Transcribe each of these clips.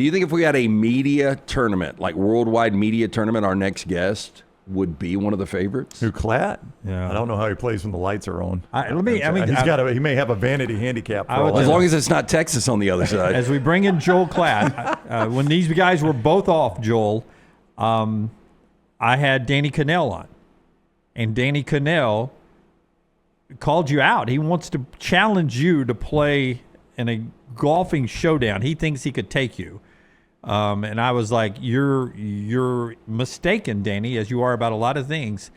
Do you think if we had a media tournament, like worldwide media tournament, our next guest would be one of the favorites? Who, Klatt? Yeah. I don't know how he plays when the lights are on. He may have a vanity handicap. As long as it's not Texas on the other side. As we bring in Joel Klatt, when these guys were both off, Joel, I had Danny Cannell on. And Danny Cannell called you out. He wants to challenge you to play in a golfing showdown. He thinks he could take you. And I was like, you're mistaken, Danny, as you are about a lot of things.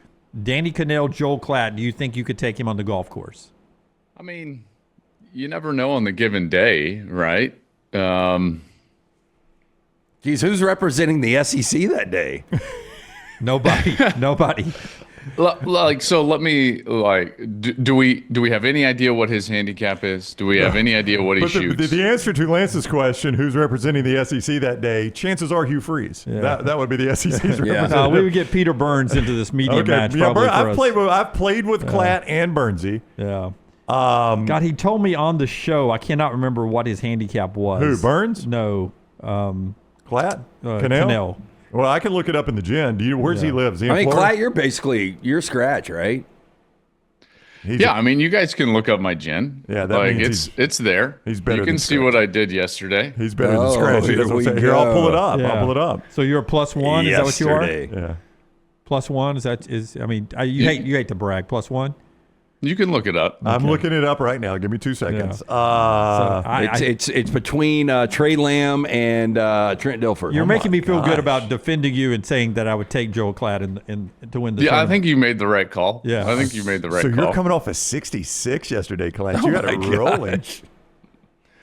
Danny Cannell, Joel Klatt, do you think you could take him on the golf course? I mean, you never know on the given day, right? Geez, who's representing the SEC that day? Nobody. So let me do we have any idea what his handicap is? Do we have any idea what he shoots? The answer to Lance's question, who's representing the SEC that day, chances are Hugh Freeze. Yeah. That would be the SEC's representative. No, we would get Peter Burns into this media match. Probably I've played with Klatt and Burnsy. Yeah. God, he told me on the show. I cannot remember what his handicap was. Who, Burns? No. Cannell? Cannell. Well, I can look it up in the gym. Where's he live? Klatt, you're scratch, right? I mean, you guys can look up my gen. Yeah, that means it's there. He's better. You can see what I did yesterday. He's better than scratch. Here, I'll pull it up. Yeah. I'll pull it up. So you're a +1. Is that what you are? Yeah. +1 you hate to brag. +1. You can look it up. I'm looking it up right now. Give me 2 seconds. It's between Trey Lamb and Trent Dilfer. You're making me feel good about defending you and saying that I would take Joel Klatt to win the tournament. I think you made the right call. Yeah, I think you made the right call. So you're coming off a 66 yesterday, Klatt. You got it rolling.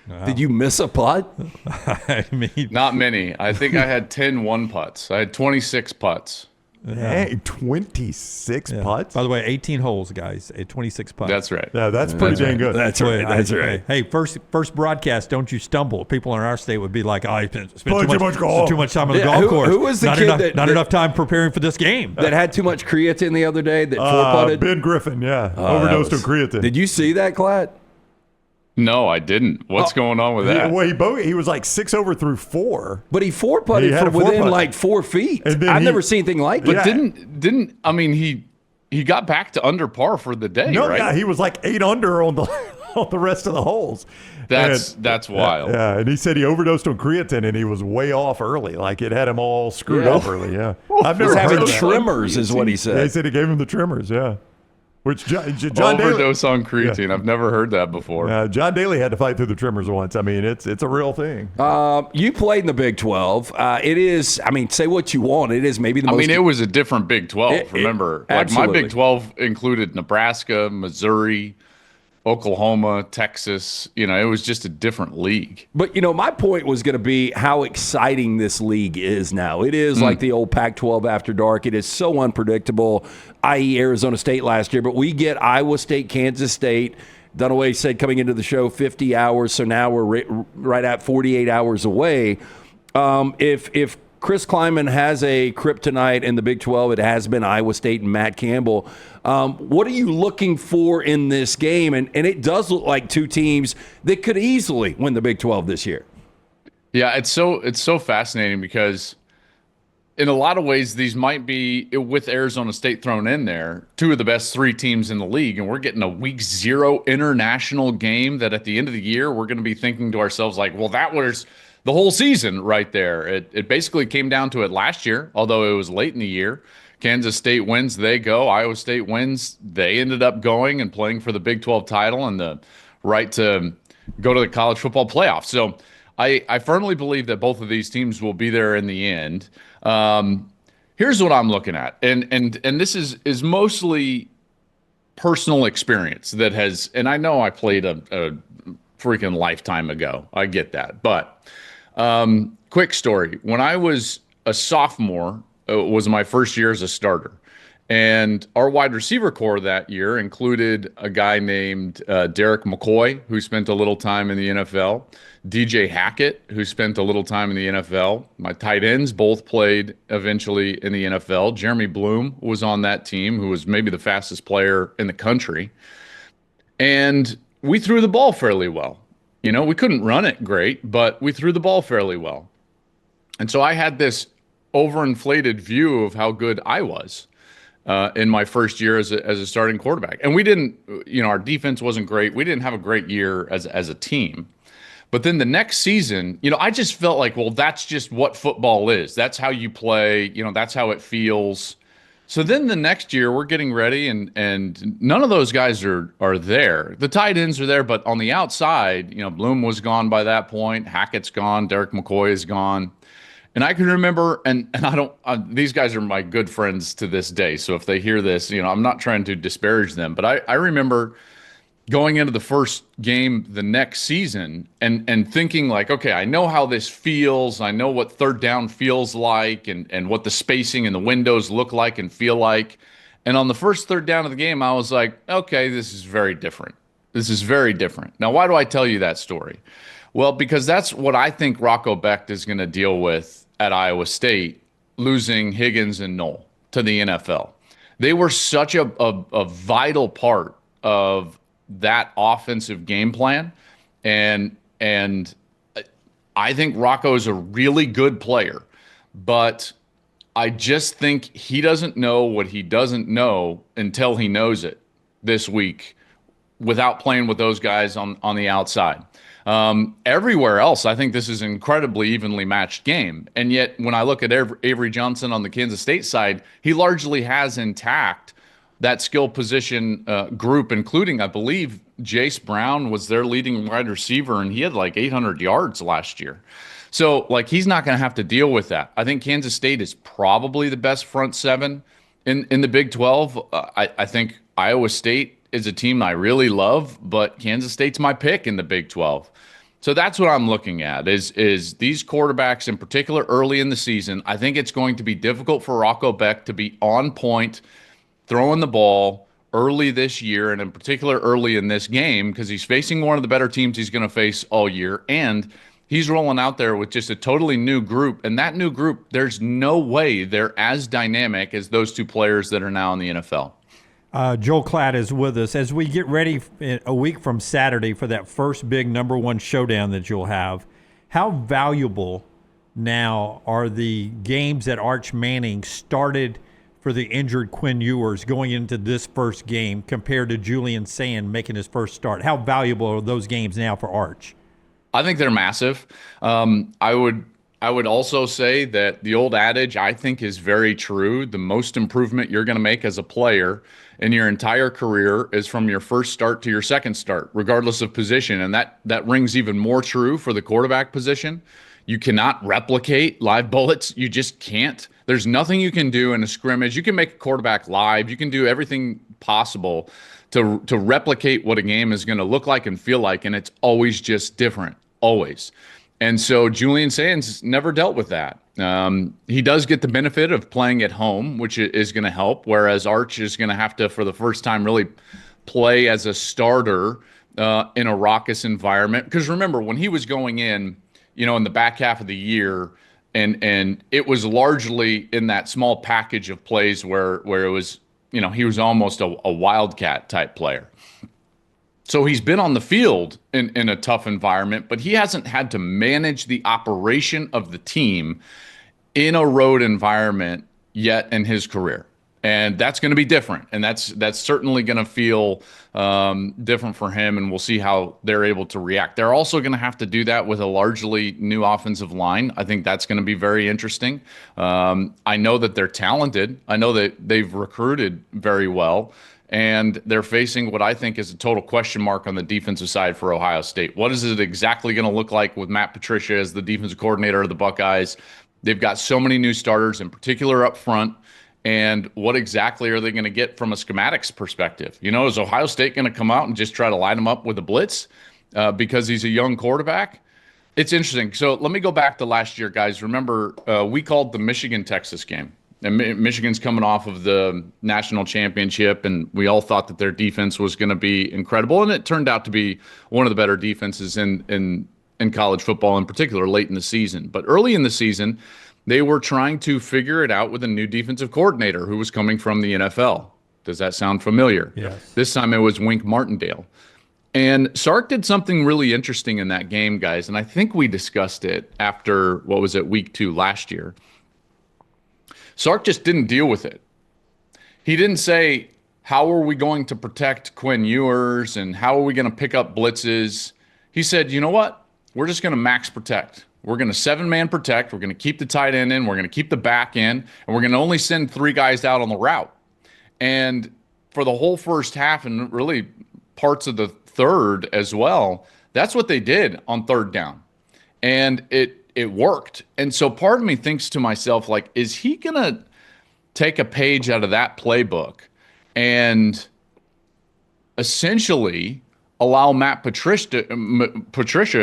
Wow. Did you miss a putt? I mean, not many. I think I had 10 one-putts. I had 26 putts. Hey, 26 putts? By the way, 18 holes, guys. 26 putts. That's right. Yeah, that's pretty dang good. That's right. That's right. Hey, first broadcast, don't you stumble. People in our state would be like, I spent too much time on the golf course. Who was the kid not enough time preparing for this game. That had too much creatine the other day that four-putted? Ben Griffin, overdosed on creatine. Did you see that, Klatt? No, I didn't. What's going on with that? Well, he was like 6 over through 4. But he four-putted from within like 4 feet. I've never seen anything like it. But didn't I mean, he got back to under par for the day, right? Yeah, he was like 8 under on the rest of the holes. That's wild. Yeah, and he said he overdosed on creatine and he was way off early. Like it had him all screwed up early, I've never having heard tremors is what he said. Yeah, he said he gave him the tremors, Which John overdose on creatine. Yeah. I've never heard that before. John Daly had to fight through the tremors once. I mean, it's a real thing. You played in the Big 12. It is. I mean, say what you want. It is maybe the most. I mean, it was a different Big 12. Remember, my Big 12 included Nebraska, Missouri, Oklahoma, Texas. It was just a different league. But, my point was going to be how exciting this league is now. It is like the old Pac-12 after dark. It is so unpredictable, i.e. Arizona State last year. But we get Iowa State, Kansas State. Dunaway said coming into the show 50 hours, so now we're right at 48 hours away. If Chris Kleiman has a kryptonite in the Big 12, it has been Iowa State and Matt Campbell. What are you looking for in this game? And it does look like two teams that could easily win the Big 12 this year. Yeah, it's so fascinating because in a lot of ways, these might be, with Arizona State thrown in there, 2 of the best 3 teams in the league, and we're getting a week 0 international game that at the end of the year, we're going to be thinking to ourselves like, well, that was the whole season right there. It basically came down to it last year, although it was late in the year. Kansas State wins, they go. Iowa State wins, they ended up going and playing for the Big 12 title and the right to go to the college football playoff. So I firmly believe that both of these teams will be there in the end. Here's what I'm looking at, and this is mostly personal experience that has, and I know I played a freaking lifetime ago. I get that, but quick story. When I was a sophomore, it was my first year as a starter. And our wide receiver core that year included a guy named Derek McCoy, who spent a little time in the NFL, DJ Hackett, who spent a little time in the NFL. My tight ends both played eventually in the NFL. Jeremy Bloom was on that team, who was maybe the fastest player in the country. And we threw the ball fairly well. We couldn't run it great, but we threw the ball fairly well. And so I had this overinflated view of how good I was in my first year as a starting quarterback. And we didn't, our defense wasn't great. We didn't have a great year as a team. But then the next season, I just felt like, well, that's just what football is. That's how you play. That's how it feels. So then the next year we're getting ready and none of those guys are there. The tight ends are there, but on the outside, Bloom was gone by that point. Hackett's gone. Derek McCoy is gone. And I can remember, and I don't, these guys are my good friends to this day. So if they hear this, I'm not trying to disparage them, but I remember going into the first game the next season and thinking like, okay, I know how this feels. I know what third down feels like and what the spacing and the windows look like and feel like. And on the first third down of the game, I was like, okay, this is very different. This is very different. Now, why do I tell you that story? Well, because that's what I think Rocco Becht is going to deal with at Iowa State, losing Higgins and Knoll to the NFL. They were such a vital part of that offensive game plan. And I think Rocco is a really good player, but I just think he doesn't know what he doesn't know until he knows it this week without playing with those guys on the outside. Everywhere else, I think this is an incredibly evenly matched game. And yet, when I look at Avery Johnson on the Kansas State side, he largely has intact that skill position group, including, I believe, Jace Brown was their leading wide receiver, and he had like 800 yards last year. So, he's not going to have to deal with that. I think Kansas State is probably the best front seven in the Big 12. I think Iowa State is a team I really love, but Kansas State's my pick in the Big 12. So that's what I'm looking at is these quarterbacks in particular early in the season. I think it's going to be difficult for Rocco Becht to be on point, throwing the ball early this year, and in particular early in this game, because he's facing one of the better teams he's going to face all year, and he's rolling out there with just a totally new group. And that new group, there's no way they're as dynamic as those two players that are now in the NFL. Joel Klatt is with us as we get ready a week from Saturday for that first big number one showdown that you'll have. How valuable now are the games that Arch Manning started for the injured Quinn Ewers going into this first game compared to Julian Sand making his first start? How valuable are those games now for Arch? I think they're massive. I would also say that the old adage, I think, is very true. The most improvement you're going to make as a player in your entire career is from your first start to your second start, regardless of position. And that rings even more true for the quarterback position. You cannot replicate live bullets. You just can't. There's nothing you can do in a scrimmage. You can make a quarterback live. You can do everything possible to replicate what a game is going to look like and feel like. And it's always just different, always. And so Julian Sands never dealt with that. He does get the benefit of playing at home, which is going to help, whereas Arch is going to have to, for the first time, really play as a starter in a raucous environment. Because remember, when he was going in the back half of the year, and it was largely in that small package of plays where it was, he was almost a wildcat type player. So he's been on the field in a tough environment, but he hasn't had to manage the operation of the team in a road environment yet in his career. And that's going to be different. And that's certainly going to feel different for him. And we'll see how they're able to react. They're also going to have to do that with a largely new offensive line. I think that's going to be very interesting. I know that they're talented. I know that they've recruited very well. And they're facing what I think is a total question mark on the defensive side for Ohio State. What is it exactly going to look like with Matt Patricia as the defensive coordinator of the Buckeyes? They've got so many new starters, in particular up front. And what exactly are they going to get from a schematics perspective? Is Ohio State going to come out and just try to line him up with a blitz because he's a young quarterback? It's interesting. So let me go back to last year, guys. Remember, we called the Michigan-Texas game. And Michigan's coming off of the national championship, and we all thought that their defense was going to be incredible. And it turned out to be one of the better defenses in college football, in particular, late in the season. But early in the season, they were trying to figure it out with a new defensive coordinator who was coming from the NFL. Does that sound familiar? Yes. This time it was Wink Martindale. And Sark did something really interesting in that game, guys. And I think we discussed it after, what was it, week 2 last year. Sark just didn't deal with it. He didn't say, how are we going to protect Quinn Ewers and how are we going to pick up blitzes? He said, you know what? We're just going to max protect. We're going to 7-man protect. We're going to keep the tight end in. We're going to keep the back in. And we're going to only send 3 guys out on the route. And for the whole first half and really parts of the third as well, that's what they did on third down. And it worked. And so part of me thinks to myself, like, is he going to take a page out of that playbook and essentially allow Matt Patricia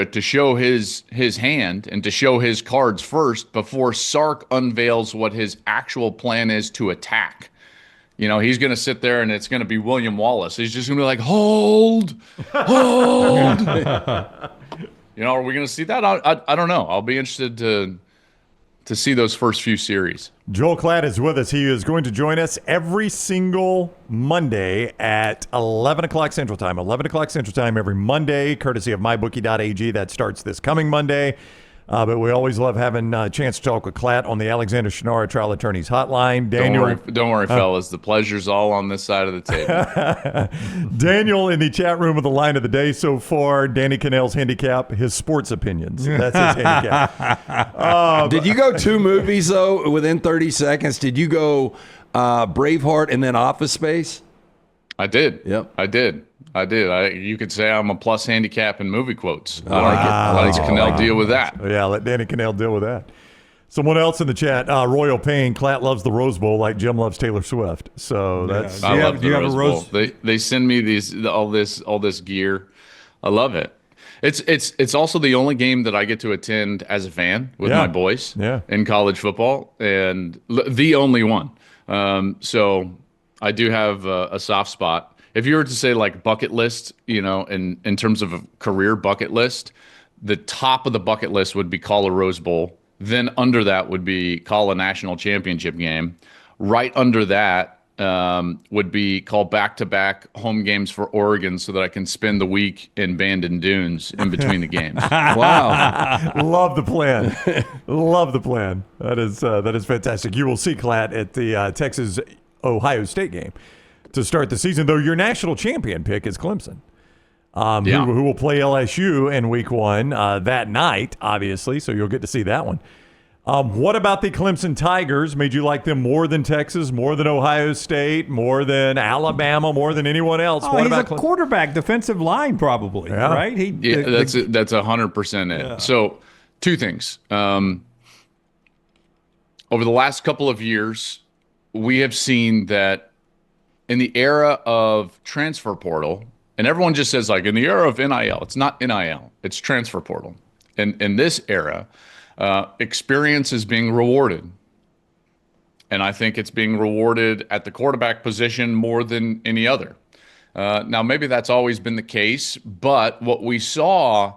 to show his hand and to show his cards first before Sark unveils what his actual plan is to attack? You know, he's going to sit there and it's going to be William Wallace. He's just going to be like, hold. You know, are we going to see that? I don't know. I'll be interested to see those first few series. Joel Klatt is with us. He is going to join us every single Monday at 11 o'clock Central Time. 11 o'clock Central Time every Monday, courtesy of mybookie.ag. That starts this coming Monday. But we always love having a chance to talk with Klatt on the Alexander Shinara Trial Attorneys Hotline. Daniel, don't worry, fellas. The pleasure's all on this side of the table. Daniel in the chat room with the line of the day so far. Danny Cannell's handicap, his sports opinions. That's his handicap. Did you go 2 movies, though, within 30 seconds? Did you go Braveheart and then Office Space? I did. Yep. I did. You could say I'm a plus handicap in movie quotes. I like it. Let Cannell deal with that. Yeah, let Danny Cannell deal with that. Someone else in the chat, Royal Payne, Klatt loves the Rose Bowl like Jim loves Taylor Swift. So that's. I love the Rose Bowl. They send me all this gear. I love it. It's also the only game that I get to attend as a fan with my boys in college football, and the only one. So I do have a soft spot. If you were to say like bucket list, you know, in terms of a career bucket list, the top of the bucket list would be call a Rose Bowl. Then under that would be call a national championship game. Right under that would be call back-to-back home games for Oregon so that I can spend the week in Bandon Dunes in between the games. Wow. Love the plan. Love the plan. That is fantastic. You will see Klatt at the Texas-Ohio State game to start the season, though your national champion pick is Clemson, who will play LSU in week 1 that night, obviously, so you'll get to see that one. What about the Clemson Tigers? Made you like them more than Texas, more than Ohio State, more than Alabama, more than anyone else? What he's about a quarterback, defensive line probably, right? That's 100% it. Yeah. So 2 things. Over the last couple of years, we have seen that in the era of transfer portal, and everyone just says like in the era of NIL, it's not NIL, it's transfer portal. And in this era, experience is being rewarded. And I think it's being rewarded at the quarterback position more than any other. Now, maybe that's always been the case, but what we saw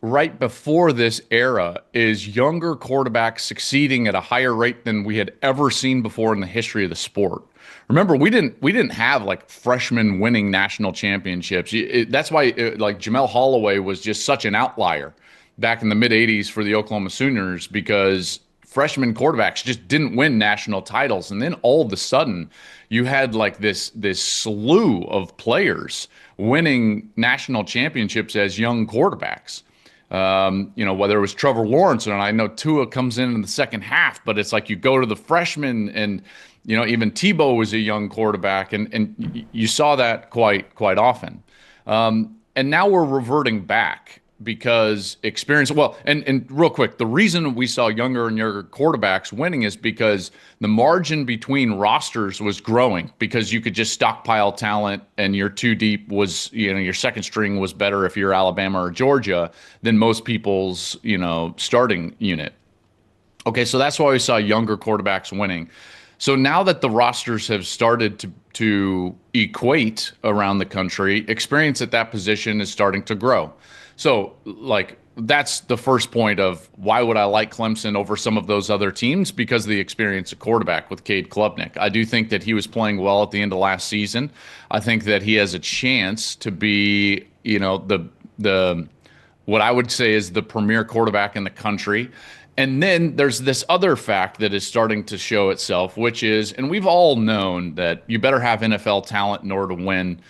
right before this era is younger quarterbacks succeeding at a higher rate than we had ever seen before in the history of the sport. Remember, we didn't have like freshmen winning national championships. That's why like Jamel Holloway was just such an outlier back in the mid 80s for the Oklahoma Sooners, because freshman quarterbacks just didn't win national titles. And then all of a sudden you had like this slew of players winning national championships as young quarterbacks. You know, whether it was Trevor Lawrence, and I know Tua comes in the second half, but it's like you go to the freshmen, and you know, even Tebow was a young quarterback, and you saw that quite often. And now we're reverting back because experience. Well, and real quick, the reason we saw younger and younger quarterbacks winning is because the margin between rosters was growing, because you could just stockpile talent, and your 2 deep was, you know, your second string was better if you're Alabama or Georgia than most people's, you know, starting unit. Okay, so that's why we saw younger quarterbacks winning. So now that the rosters have started to equate around the country, experience at that position is starting to grow. So, like, that's the first point of why would I like Clemson over some of those other teams? Because of the experience of quarterback with Cade Klubnik. I do think that he was playing well at the end of last season. I think that he has a chance to be, the what I would say is the premier quarterback in the country. And then there's this other fact that is starting to show itself, which is, and we've all known that you better have NFL talent in order to win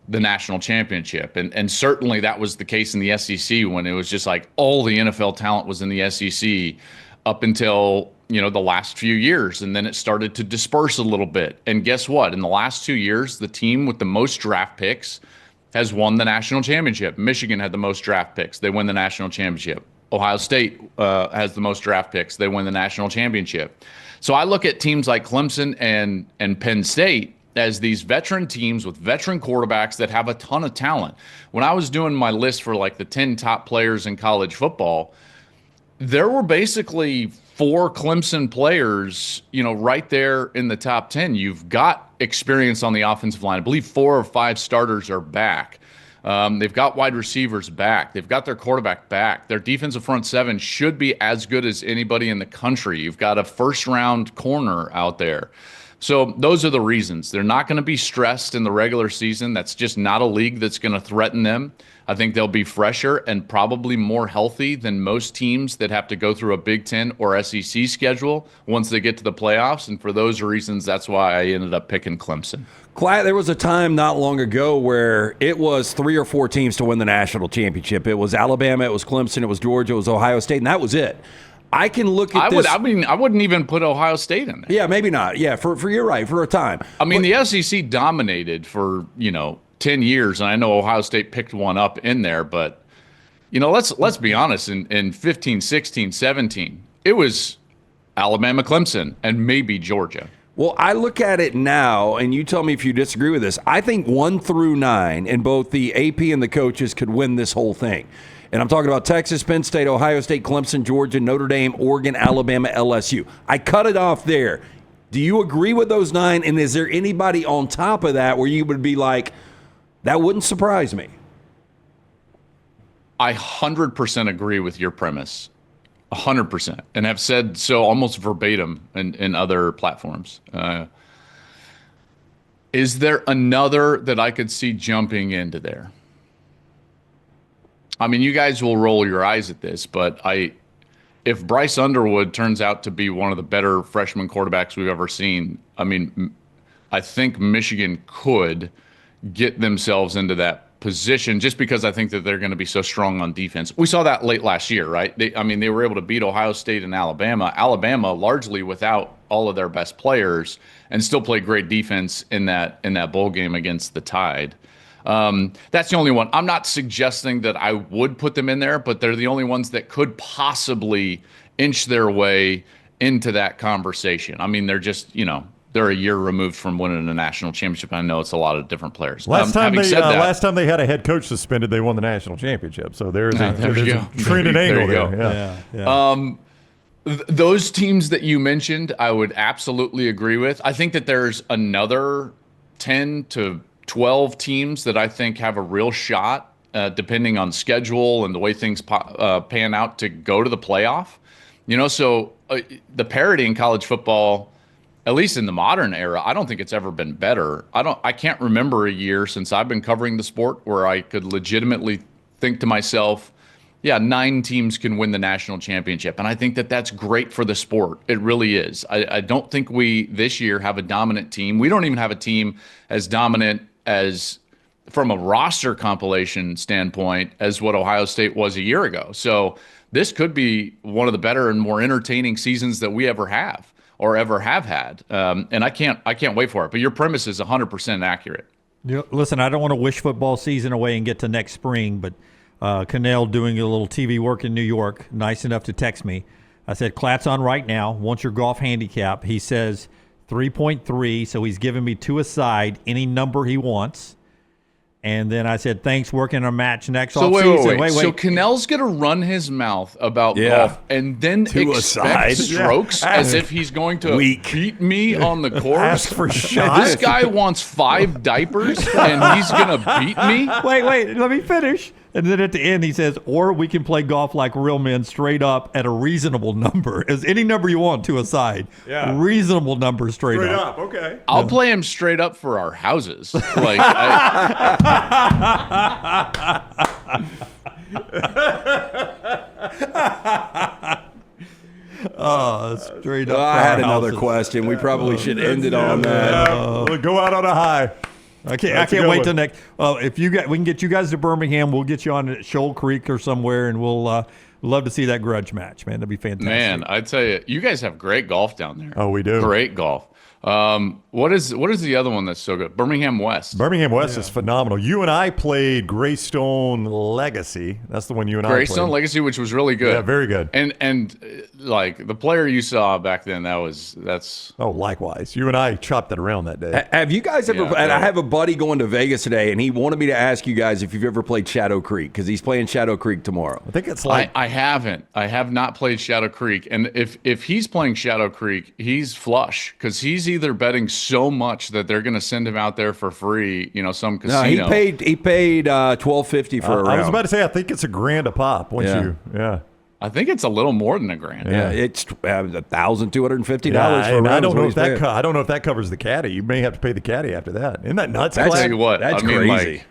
the national championship. And certainly that was the case in the SEC when it was just like all the NFL talent was in the SEC up until, the last few years. And then it started to disperse a little bit. And guess what? In the last 2 years, the team with the most draft picks has won the national championship. Michigan had the most draft picks. They win the national championship. Ohio State has the most draft picks. They win the national championship. So I look at teams like Clemson and Penn State as these veteran teams with veteran quarterbacks that have a ton of talent. When I was doing my list for like the 10 top players in college football, there were basically 4 Clemson players, right there in the top 10. You've got experience on the offensive line. I believe 4 or 5 starters are back. They've got wide receivers back. They've got their quarterback back. Their defensive front 7 should be as good as anybody in the country. You've got a first-round corner out there. So those are the reasons. They're not going to be stressed in the regular season. That's just not a league that's going to threaten them. I think they'll be fresher and probably more healthy than most teams that have to go through a Big Ten or SEC schedule once they get to the playoffs. And for those reasons, that's why I ended up picking Clemson. Klatt, there was a time not long ago where it was 3 or 4 teams to win the national championship. It was Alabama, it was Clemson, it was Georgia, it was Ohio State, and that was it. I can look at this. I wouldn't even put Ohio State in there. Yeah, maybe not. Yeah, for you're right, for a time. The SEC dominated for, 10 years, and I know Ohio State picked one up in there, but, let's be honest, in 15, 16, 17, it was Alabama, Clemson, and maybe Georgia. Well, I look at it now, and you tell me if you disagree with this. I think 1 through 9, and both the AP and the coaches could win this whole thing. And I'm talking about Texas, Penn State, Ohio State, Clemson, Georgia, Notre Dame, Oregon, Alabama, LSU. I cut it off there. Do you agree with those 9? And is there anybody on top of that where you would be like, that wouldn't surprise me? I 100% agree with your premise. 100%. And have said so almost verbatim in other platforms. Is there another that I could see jumping into there? You guys will roll your eyes at this, but if Bryce Underwood turns out to be one of the better freshman quarterbacks we've ever seen, I think Michigan could get themselves into that position just because I think that they're going to be so strong on defense. We saw that late last year, right? They were able to beat Ohio State and Alabama. Alabama largely without all of their best players and still play great defense in that bowl game against the Tide. That's the only one. I'm not suggesting that I would put them in there, but they're the only ones that could possibly inch their way into that conversation. They're just, they're a year removed from winning a national championship. I know it's a lot of different players. Last time they had a head coach suspended, they won the national championship. So there's a trend and angle there. Yeah. Those teams that you mentioned, I would absolutely agree with. I think that there's another 10 to 12 teams that I think have a real shot, depending on schedule and the way things pan out to go to the playoff. So the parity in college football, at least in the modern era, I don't think it's ever been better. I can't remember a year since I've been covering the sport where I could legitimately think to myself, 9 teams can win the national championship. And I think that that's great for the sport. It really is. I don't think we this year have a dominant team. We don't even have a team as dominant as from a roster compilation standpoint as what Ohio State was a year ago. So this could be one of the better and more entertaining seasons that we ever have or ever have had. And I can't wait for it. But your premise is 100% accurate. Listen, I don't want to wish football season away and get to next spring, but Cannell doing a little TV work in New York, nice enough to text me. I said, Klatt's on right now. Wants your golf handicap. He says 3.3, so he's giving me 2 aside, any number he wants. And then I said, thanks, working a match next offseason. Wait. So Cannell's going to run his mouth about golf and then expect strokes as if he's going to beat me on the course? Ask for shots. This guy wants 5 diapers and he's going to beat me? Wait, let me finish. And then at the end, he says, or we can play golf like real men straight up at a reasonable number. Is any number you want to a side. Yeah. Reasonable number straight up. Okay. I'll play him straight up for our houses. Like, Straight up. I had for our another houses. question. We probably should end it on that. We'll go out on a high. I That's a can't good wait one. till next. If we can get you guys to Birmingham, we'll get you on at Shoal Creek or somewhere, and we'll love to see that grudge match, man. That'd be fantastic. man, I tell you, you guys have great golf down there. Oh, we do. Great golf. What is the other one that's so good? Birmingham West. Birmingham West is phenomenal. You and I played Greystone Legacy. That's the one you and I Greystone played. Legacy, which was really good. Yeah, very good. And like the player you saw back then, that's Oh, likewise. You and I chopped it around that day. Have you guys ever? Yeah, and I yeah. have a buddy going to Vegas today, and he wanted me to ask you guys if you've ever played Shadow Creek because he's playing Shadow Creek tomorrow. I think it's like I haven't. I have not played Shadow Creek. And if he's playing Shadow Creek, he's flush because he's either betting so much that they're going to send him out there for free, some No, casino. he paid $12.50 for a round. I was about to say, I think it's $1,000 a pop once Yeah. you, yeah. I think it's a little more than $1,000. Yeah, it's $1,250 Yeah, for a and round. I is don't what know he's if that paying. I don't know if that covers the caddy. You may have to pay the caddy after that. Isn't that nuts? That's- Clay? Tell you what, That's I mean, crazy. like,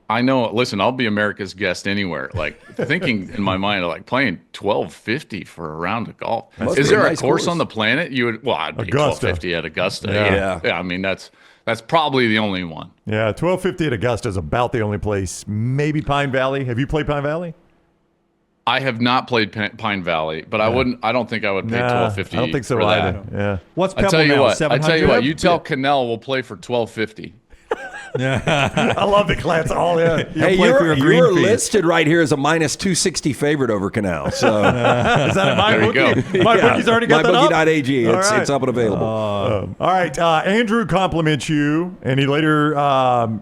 I know. Listen, I'll be America's guest anywhere. Like thinking in my mind, like playing $12.50 for a round of golf. Must Is be a there a nice course course. on the planet you would? Well, I'd be Augusta. $12.50 at Augusta. Yeah. Yeah. I mean, that's probably the only one. Yeah, $12.50 at Augusta is about the only place. Maybe Pine Valley. Have you played Pine Valley? I have not played Pine Valley, but I don't think I would pay Nah, $12.50. I don't think so for either. that. Yeah. What's I Pebble tell you now? what. I 700? tell you what. You tell Cannell we'll play for $12.50. I love the Clatts all in. Hey, play for your green you're fee. listed right here as a minus 260 favorite over Canal. So Is that a my There you bookie? go. My bookie's already got that up? MyBookie.ag. All It's, right. it's up and available. All right. Andrew compliments you, and he later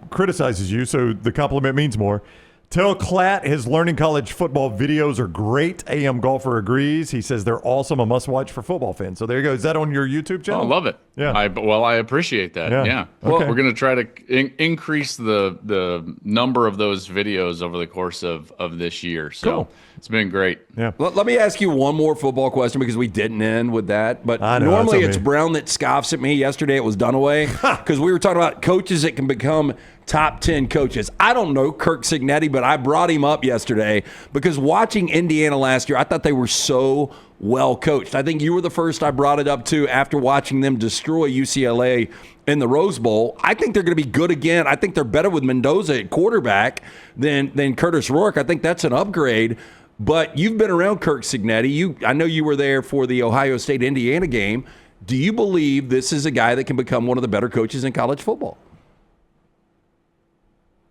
criticizes you, so the compliment means more. Tell Klatt his learning college football videos are great. AM Golfer agrees. He says they're awesome, a must-watch for football fans. So there you go. Is that on your YouTube Oh, channel? I love it. Yeah. I appreciate that. Yeah. Yeah. Okay. Well, we're going to try to increase the number of those videos over the course of this year. So Cool. it's been great. Yeah. Let me ask you one more football question because we didn't end with that. But I know, normally that's it's okay. Brown that scoffs at me. Yesterday it was Dunaway because we were talking about coaches that can become top 10 coaches. I don't know Curt Cignetti, but I brought him up yesterday because watching Indiana last year, I thought they were so well coached. I think you were the first I brought it up to after watching them destroy UCLA in the Rose Bowl. I think they're going to be good again. I think they're better with Mendoza at quarterback than Curtis Rourke. I think that's an upgrade. But you've been around Curt Cignetti. I know you were there for the Ohio State-Indiana game. Do you believe this is a guy that can become one of the better coaches in college football?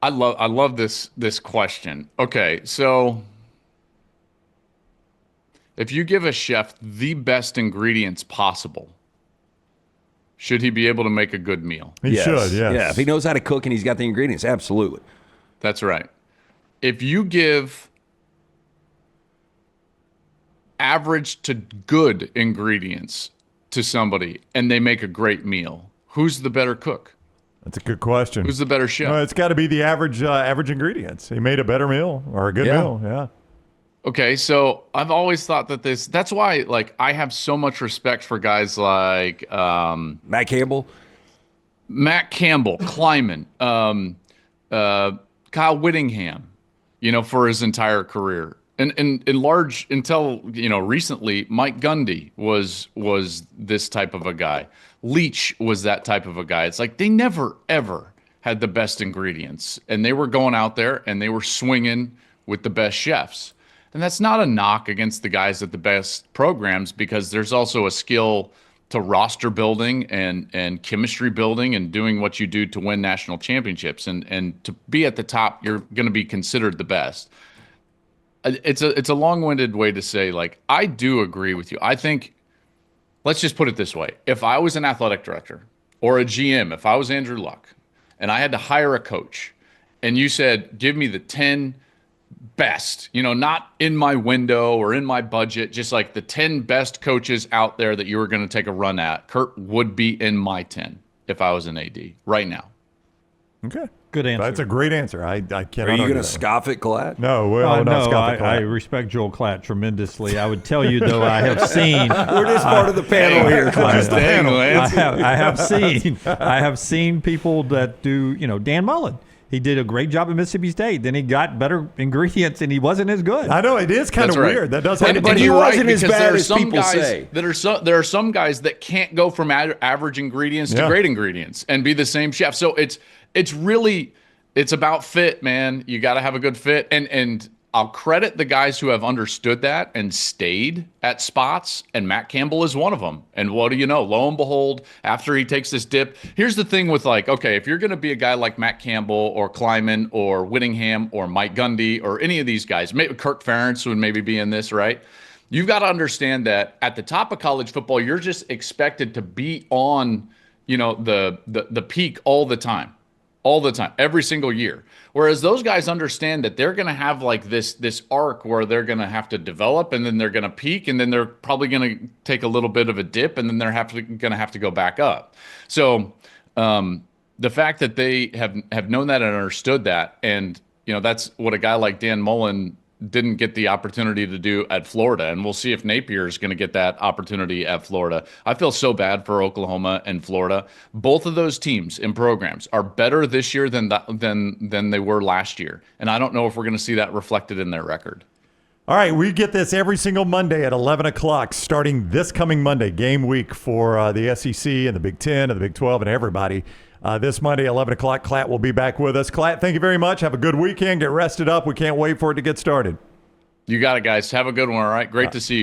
I love this question. Okay, so if you give a chef the best ingredients possible, should he be able to make a good meal? He should, yes. Yeah, if he knows how to cook and he's got the ingredients, absolutely. That's right. If you give average to good ingredients to somebody and they make a great meal, who's the better cook? That's a good question. Who's the better chef? It's got to be the average ingredients. He made a better meal or a good Yeah. meal. Yeah. Okay, so I've always thought that that's why like I have so much respect for guys like Matt Campbell? Matt Campbell, Kleiman, Kyle Whittingham, for his entire career. And in large until, recently, Mike Gundy was this type of a guy. Leach was that type of a guy. It's like they never, ever had the best ingredients. And they were going out there and they were swinging with the best chefs. And that's not a knock against the guys at the best programs because there's also a skill to roster building and chemistry building and doing what you do to win national championships. And to be at the top, you're going to be considered the best. It's a long-winded way to say, like, I do agree with you. I think, let's just put it this way. If I was an athletic director or a GM, if I was Andrew Luck and I had to hire a coach and you said, give me the 10 best, not in my window or in my budget, just like the 10 best coaches out there that you were going to take a run at, Curt would be in my 10 if I was an AD right now. Okay. Good answer. That's a great answer. I cannot. Are you argue going to that. scoff at Klatt? No, well, No, Scott I respect Joel Klatt tremendously. I would tell you, though, I have seen. We're just part of the panel here, Klatt. I have seen people that do, Dan Mullen. He did a great job at Mississippi State. Then he got better ingredients, and he wasn't as good. I know it is kind of That's right. weird. That does happen. But he you're wasn't right, as because bad there are as some people guys say. There are some guys that can't go from average ingredients to great ingredients and be the same chef. So it's really about fit, man. You got to have a good fit, and I'll credit the guys who have understood that and stayed at spots, and Matt Campbell is one of them. And what do you know? Lo and behold, after he takes this dip, here's the thing with okay, if you're going to be a guy like Matt Campbell or Kleiman or Whittingham or Mike Gundy or any of these guys, maybe Kirk Ferentz would maybe be in this, right? You've got to understand that at the top of college football, you're just expected to be on, the peak all the time, every single year. Whereas those guys understand that they're going to have this arc where they're going to have to develop, and then they're going to peak, and then they're probably going to take a little bit of a dip, and then they're going to have to go back up. So the fact that they have known that and understood that, and that's what a guy like Dan Mullen didn't get the opportunity to do at Florida, and we'll see if Napier is going to get that opportunity at Florida. I feel so bad for Oklahoma and Florida. Both of those teams and programs are better this year than they were last year, and I don't know if we're going to see that reflected in their record. All right, we get this every single Monday at 11 o'clock, starting this coming Monday, game week for the SEC and the Big Ten and the Big 12 and everybody. This Monday, 11 o'clock, Klatt will be back with us. Klatt, thank you very much. Have a good weekend. Get rested up. We can't wait for it to get started. You got it, guys. Have a good one, all right? Great to see you.